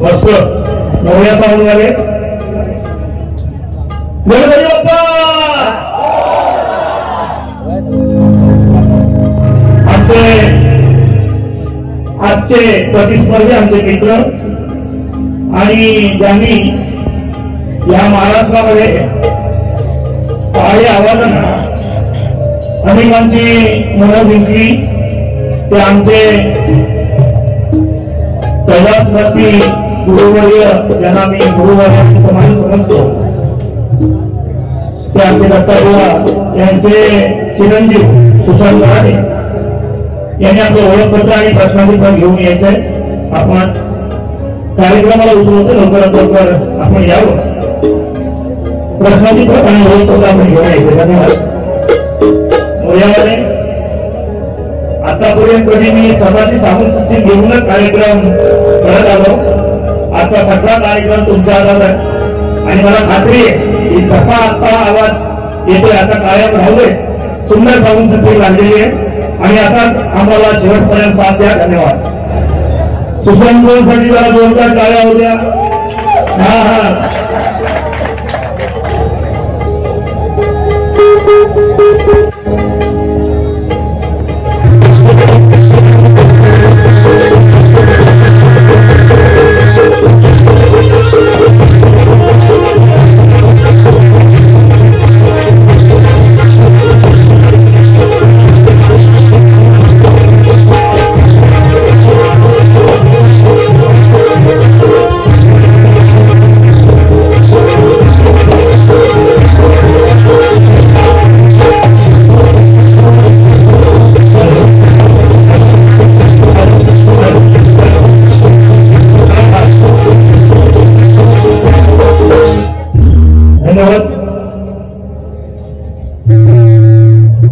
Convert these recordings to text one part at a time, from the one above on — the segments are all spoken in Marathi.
मस्त मोर्या साऊंड वाले गणपती बाप्पा आजचे प्रतिस्पर्धी आमचे मित्र आणि ज्यांनी या महाराष्ट्रामध्ये काही आव्हानांना अनेकांची मनं जिंकली ते आमचे कैलासवासी गुरुवर्य ज्यांना मी गुरुवर्य समान समजतो ते आमचे दत्ताबुवा यांचे चिरंजीव सुशांत गराडे यांनी आपलं ओळखपत्र आणि प्रश्नांची पण घेऊन यायचंय. आपण कार्यक्रमाला उचलतो लवकरात लवकर आपण यावं. प्रश्नांची पण आणि ओळखपत्र आपण घेऊन यायचं. धन्यवाद. मोर्यामध्ये आतापर्यंत कधी मी स्वतःची साऊंड सिस्टीम घेऊनच कार्यक्रम करत आलो. आजचा सगळा कार्यक्रम तुमच्या हातात आहे आणि मला खात्री आहे की जसा आता आवाज येतोय असा कायम राहतोय. सुंदर साऊंड सिस्टीम लागलेली आहे आणि असाच आम्हाला शेवटपर्यंत साथ द्या. धन्यवाद. सुशांतसाठी जरा जोरदार टाळ्या होत्या. हा हा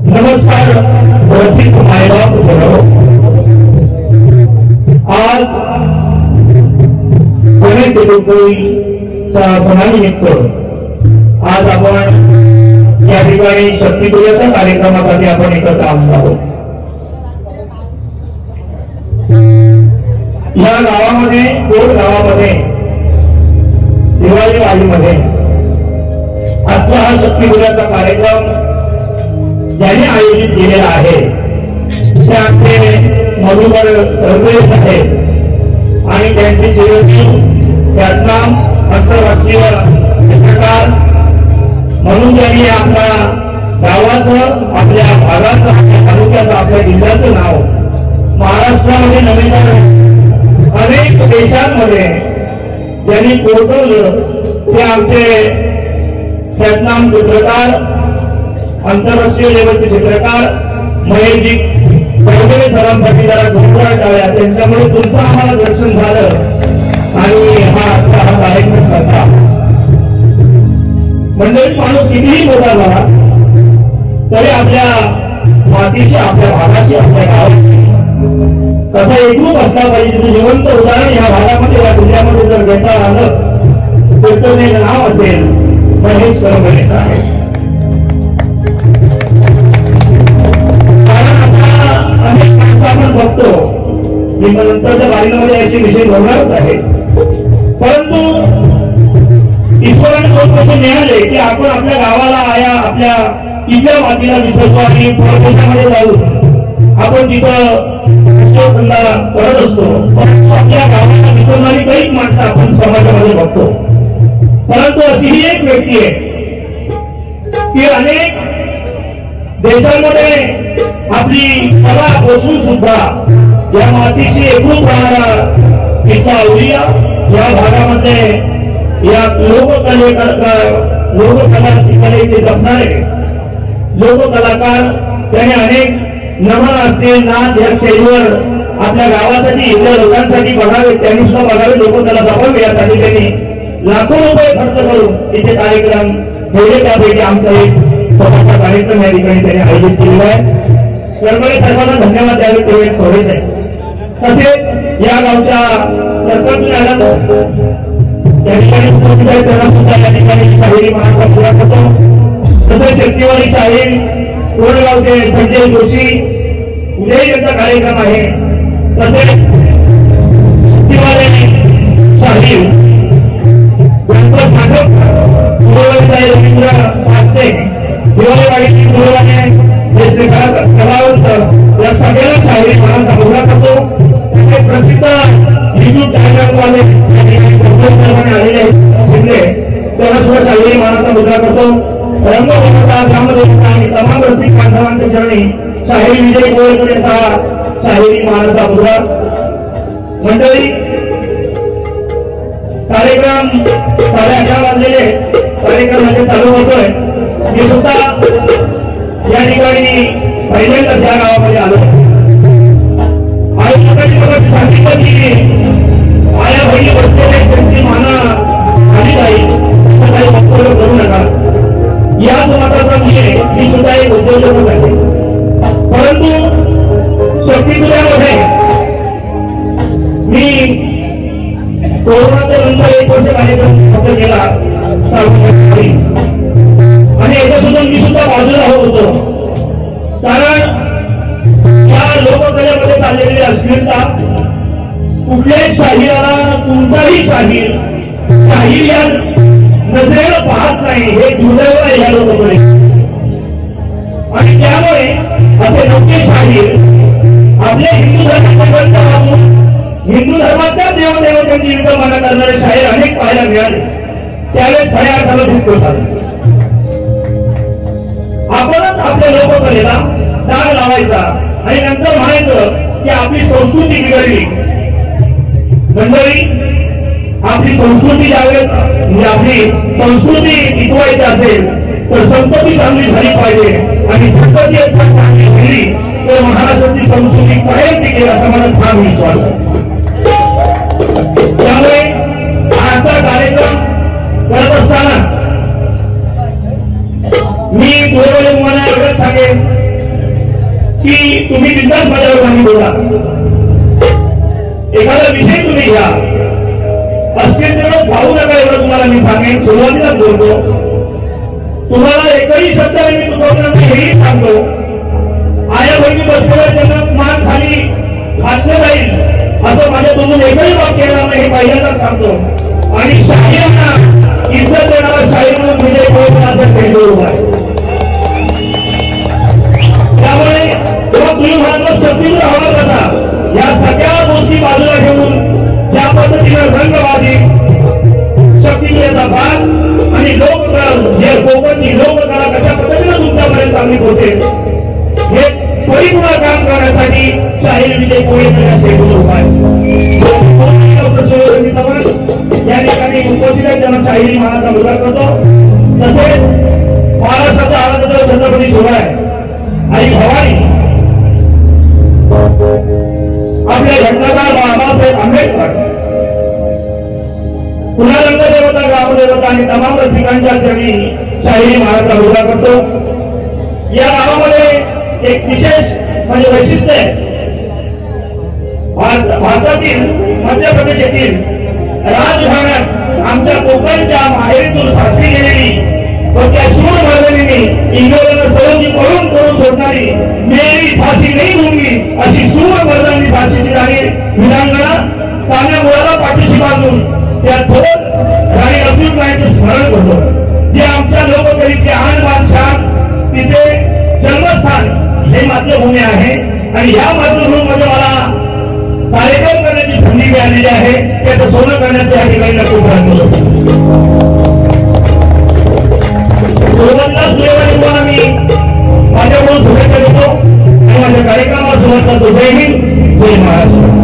नमस्कार. रसिक मायबाप आज गणेश चतुर्थीच्या सणानिमित्त आज आपण या ठिकाणी शक्तीपूजेच्या कार्यक्रमासाठी आपण एकत्र आलो आहोत. या गावामध्ये कोट गावामध्ये दिवाळी वाडीमध्ये आजचा हा शक्तीपूजेचा कार्यक्रम ज्यांनी आयोजित केलेला आहे ते आमचे मधुकर तरबेज आहेत आणि त्यांचे चिरंजीव ख्यातनाम आंतरराष्ट्रीय चित्रकार म्हणून त्यांनी आपल्या गावाचं आपल्या भागाचं आपल्या तालुक्याचं आपल्या जिल्ह्याचं नाव महाराष्ट्रामध्ये नव्हे तर अनेक देशांमध्ये ज्यांनी पोहोचवलं ते आमचे ख्यातनाम चित्रकार आंतरराष्ट्रीय लेवलचे चित्रकार महेशजी गडकरी सरांसाठी जरा जोरदार टाळ्या. त्यांच्यामुळे तुमचं आम्हाला दर्शन झालं आणि हा कार्यक्रम करता. मंडळी माणूस कितीही मोठा झाला तरी आपल्या मातीशी आपल्या भागाशी आपल्या गावाची कसा एकरूप असला पाहिजे. तिथे जिवंत उदाहरण या भागामध्ये या जिल्ह्यामध्ये जर घेता आलं तर ते नाव असेल महेश गडकरी साहेब. अनेक माणसं आपण बघतो की नंतरच्या बारीमध्ये याचे विषय बोलणारच आहे. परंतु ईश्वराने दोन पैसे मिळाले की आपण आपल्या गावाला आया आपल्या इथल्या मातीला विसरतो आणि परदेशामध्ये जाऊन आपण तिथं धंदा करत असतो. परंतु आपल्या गावाला विसरणारी काही माणसं आपण समाजामध्ये बघतो. परंतु अशी ही एक व्यक्ती आहे की अनेक देशांमध्ये आपली कला पोचून सुद्धा या मातीशी एकरूप राहणारा इथला औलिया या भागामध्ये या लोककला शिकलेचे जपणारे लोककलाकार त्याने अनेक नमन असतील नाच या शैलीवर आपल्या गावासाठी इथल्या लोकांसाठी बघावे त्यांनी सुद्धा बघावे लोककला जपावी यासाठी त्यांनी लाखो रुपये खर्च करून इथे कार्यक्रम ठेवले. त्यापैकी आमचा एक छोटासा कार्यक्रम या ठिकाणी त्यांनी आयोजित केलेला आहे. गडकरी साहेबांना धन्यवाद द्यावे तेवढे थोडेच आहे. तसेच या गावच्या सरपंच मॅडम या ठिकाणी उपस्थित आहेत त्यांना सुद्धा या ठिकाणी शाहिरी मनाचा पुरा करतो. तसेच शक्तीवाडी शाहीर कोणगावचे संजय जोशी उद्या यांचा कार्यक्रम आहे. तसेच प्रसिद्ध हिंदू डायग्रामवाले आलेले शिकले त्यांना सुद्धा शाहिरी मानाचा मुद्रा करतो. रंगभूमीचा ग्रामदेवता आणि तमाम रसिक बांधवांच्या चरणी शाहिरी विजय गोळकर यांचा शाहिरी मानाचा मुद्रा. मंडळी, कार्यक्रम 11:30 वाजलेले कार्यक्रम चालू होतोय. मी सुद्धा या ठिकाणी पहिल्यांदाच या गावामध्ये आलो. आयोजकांनी मला सांगितलं की आया बहिणी बसलेले त्यांची माना खाली जाईल असं काही वक्तव्य करू नका. याच मताचा मी सुद्धा एक उद्योजकच आहे. परंतु शक्तीपुऱ्यामध्ये मी कोरोनाच्या नंतर 1 वर्ष कार्यक्रम फक्त केला आणि याच्यासुद्धा मी सुद्धा बाजूला होतो. कारण या लोककलेमध्ये चाललेली अश्लीलता कुठल्याही शाहिराला कोणताही शाहीर या नजरेनं पाहत नाही हे दुर्दैव आहे या लोककले. आणि त्यामुळे असे नक्की शाहीर आपल्या हिंदू धर्माच्या ग्रंथ वाचून हिंदू धर्माच्या देवदेवतांची विटंबना करणारे शाहीर अनेक पाहायला मिळाले. त्यावेळेस खऱ्या अर्थाला दुःख झालं. आपणच आपल्या लोककलेला डाग लावायचा आणि नंतर म्हणायचं की आपली संस्कृती बिघडली. मंडळी, आपली संस्कृती ज्यावेळेस म्हणजे आपली संस्कृती टिकवायची असेल तर संपत्ती चांगली झाली पाहिजे आणि संपत्ती चांगली झाली तर महाराष्ट्राची संस्कृती कायम टिकेल असा मला ठाम विश्वास आहे. त्यामुळे आजचा कार्यक्रम करत असताना मी थोडे तुम्हाला एवढंच सांगेन की तुम्ही बिंदास माझ्यावर सांगी बोला. एखादा विषय तुम्ही घ्या, अस्मितेवर जाऊ नका एवढं तुम्हाला मी सांगेन. सुरुवातीलाच बोलतो, तुम्हाला एकही शब्द मी चुकवणार नाही हेही सांगतो. आया बहिणी बसलेल्या त्यांना मान खाली घातलं जाईल असं माझ्या तोंडून एकही वाक्य येणार नाही हे पहिल्यांदाच सांगतो. आणि शाहिरांना इज्जत देणारा शाहीर म्हणून विजय गोळकरांचा खेळलो आहे. त्यामुळे जेव्हा तुम्ही म्हणाल शक्तीवर हवा कसा या सगळ्या गोष्टी बाजूला ठेवून ज्या पद्धतीनं रंगबाजी, शक्तीचा भास आणि जे कोकणची लोककला कशा पद्धतीनं तुमच्यापर्यंत चांगली पोहोचेल हे परिपूर्ण काम करण्यासाठी शाहीर विजय गोळकर खेळलो आहे. या ठिकाणी उपस्थित आहेत त्यांना शाहिरी मानाचा मुद्रा करतो. तसेच महाराष्ट्राच्या आराध्य छत्रपती शिवराय आई भवानी, आपले घटनाकार बाबासाहेब आंबेडकर, पुन्हा रंगदेवता, ग्रामदेवता आणि तमाम रसिकांच्या चरणी शाहिरी मानाचा मुद्रा करतो. या गावामध्ये एक विशेष म्हणजे वैशिष्ट्य आहे. भारतातील मध्य प्रदेश येथील राजघराण्यात आमच्या कोकणच्या माहेरीतून सासरी गेलेली व त्या शूर मर्दिनीने इंग्रजांना सलंगी करून सोडणारी मेरी फाशी नाही दूंगी अशी शूर मर्दांनी फाशीची राणी वीरांगना तान्या मुळाला पाठीशी बांधून त्या थोर राणी लक्ष्मीबाईंचे स्मरण करतो. जे आमच्या लोककलेची आन बादशाह तिचे जन्मस्थान हे मातृभूमी आहे आणि या मातृभूमीमध्ये मला कार्यक्रम करण्याची संधी मिळालेली आहे. त्याचं सोनं करण्याचं या ठिकाणी नक्की प्रयत्न करतो. सुरुवातीला सुदैवाने मी माझ्याकडून शुभेच्छा देतो आणि माझ्या कार्यक्रमाला सुरुवात करतो. जय हिंद, जय महाराष्ट्र.